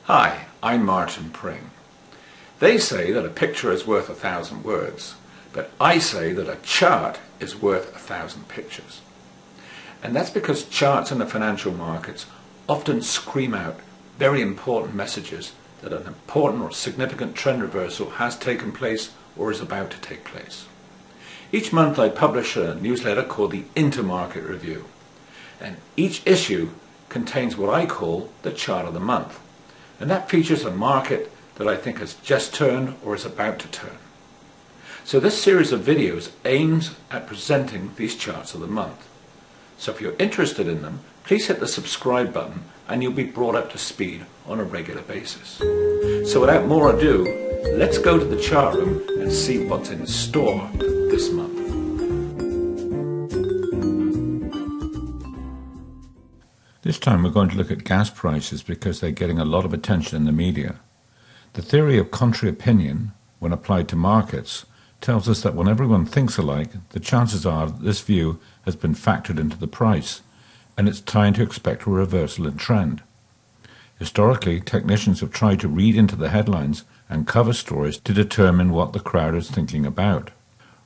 Hi, I'm Martin Pring. They say that a picture is worth 1,000 words, but I say that a chart is worth 1,000 pictures. And that's because charts in the financial markets often scream out very important messages that an important or significant trend reversal has taken place or is about to take place. Each month I publish a newsletter called the Intermarket Review, and each issue contains what I call the chart of the month. And that features a market that I think has just turned or is about to turn. So this series of videos aims at presenting these charts of the month. So if you're interested in them, please hit the subscribe button and you'll be brought up to speed on a regular basis. So without more ado, let's go to the chart room and see what's in store this month. This time we're going to look at gas prices because they're getting a lot of attention in the media. The theory of contrary opinion, when applied to markets, tells us that when everyone thinks alike, the chances are that this view has been factored into the price, and it's time to expect a reversal in trend. Historically, technicians have tried to read into the headlines and cover stories to determine what the crowd is thinking about.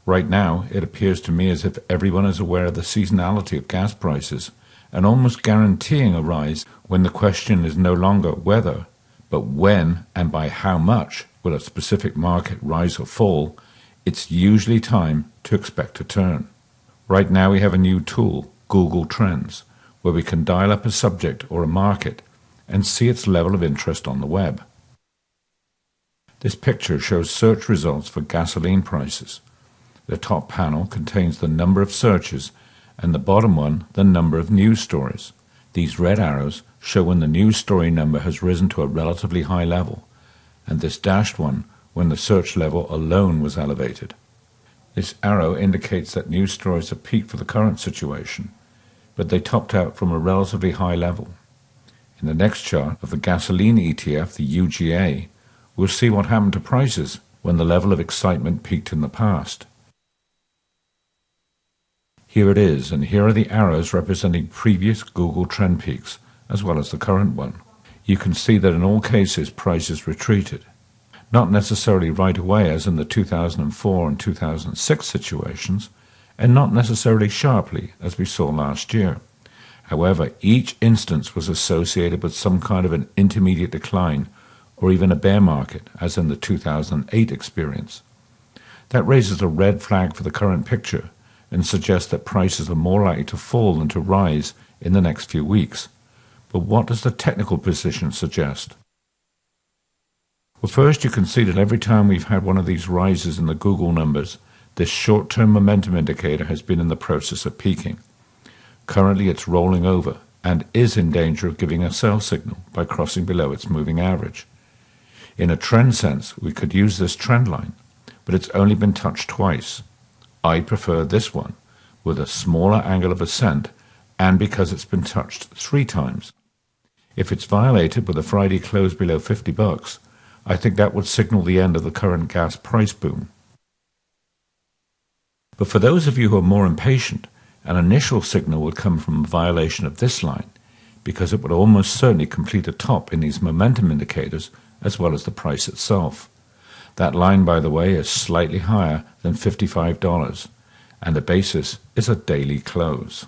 Right now, it appears to me as if everyone is aware of the seasonality of gas prices, and almost guaranteeing a rise when the question is no longer whether, but when and by how much will a specific market rise or fall. It's usually time to expect a turn. Right now we have a new tool, Google Trends, where we can dial up a subject or a market and see its level of interest on the web. This picture shows search results for gasoline prices. The top panel contains the number of searches and the bottom one the number of news stories. These red arrows show when the news story number has risen to a relatively high level, and this dashed one when the search level alone was elevated. This arrow indicates that news stories have peaked for the current situation, but they topped out from a relatively high level. In the next chart of the gasoline ETF, the UGA, we'll see what happened to prices when the level of excitement peaked in the past. Here it is, and here are the arrows representing previous Google trend peaks, as well as the current one. You can see that in all cases prices retreated. Not necessarily right away as in the 2004 and 2006 situations, and not necessarily sharply as we saw last year. However, each instance was associated with some kind of an intermediate decline, or even a bear market, as in the 2008 experience. That raises a red flag for the current picture, and suggests that prices are more likely to fall than to rise in the next few weeks. But what does the technical position suggest? Well, first you can see that every time we've had one of these rises in the Google numbers, this short-term momentum indicator has been in the process of peaking. Currently it's rolling over and is in danger of giving a sell signal by crossing below its moving average. In a trend sense, we could use this trend line, but it's only been touched twice. I prefer this one, with a smaller angle of ascent, and because it's been touched 3 times. If it's violated with a Friday close below $50, I think that would signal the end of the current gas price boom. But for those of you who are more impatient, an initial signal would come from a violation of this line, because it would almost certainly complete a top in these momentum indicators as well as the price itself. That line, by the way, is slightly higher than $55, and the basis is a daily close.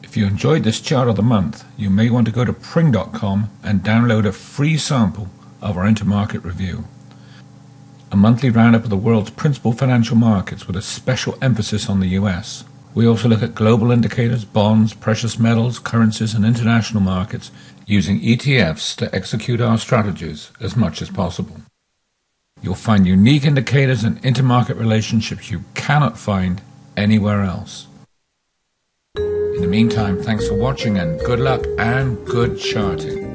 If you enjoyed this chart of the month, you may want to go to Pring.com and download a free sample of our Intermarket Review, a monthly roundup of the world's principal financial markets with a special emphasis on the US. We also look at global indicators, bonds, precious metals, currencies, and international markets using ETFs to execute our strategies as much as possible. You'll find unique indicators and intermarket relationships you cannot find anywhere else. In the meantime, thanks for watching and good luck and good charting.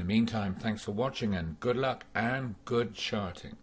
the meantime, thanks for watching and good luck and good charting.